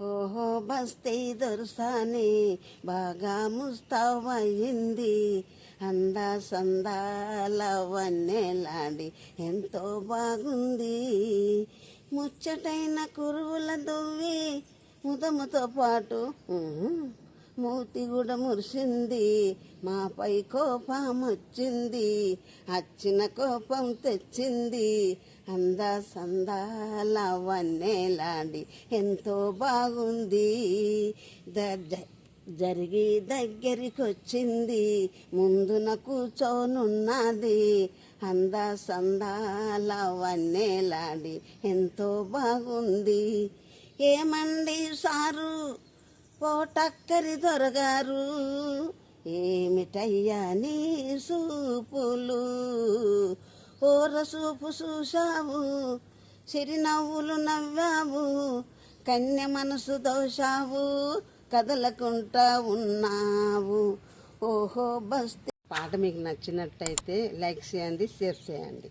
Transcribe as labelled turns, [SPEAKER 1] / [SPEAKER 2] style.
[SPEAKER 1] ఓహో బస్తీ దొరసాని బాగా ముస్తావయింది, అందా సందాల వన్నెలాడి ఎంతో బాగుంది. ముచ్చటైన కురువుల దువ్వి ముదముతో పాటు మూతి కూడా మురిసింది. మాపై కోపం వచ్చింది, వచ్చిన కోపం తెచ్చింది. అందా సందాల వన్నెలాడి ఎంతో బాగుంది. జరిగి దగ్గరికొచ్చింది, ముందున కూర్చోనున్నది. అందా సందాల వన్నెలాడి ఎంతో బాగుంది. ఏమండి సారు పోటక్కరి దొరగారు, ఏమిటయ్యా నీ సూపులు, ఓర సూపు చూశావు, చిరునవ్వులు నవ్వావు, కన్య మనసు దోషావు, కదలకుంటా ఉన్నావు. ఓహో బస్తీ. పాట మీకు నచ్చినట్టయితే లైక్ చేయండి, షేర్ చేయండి.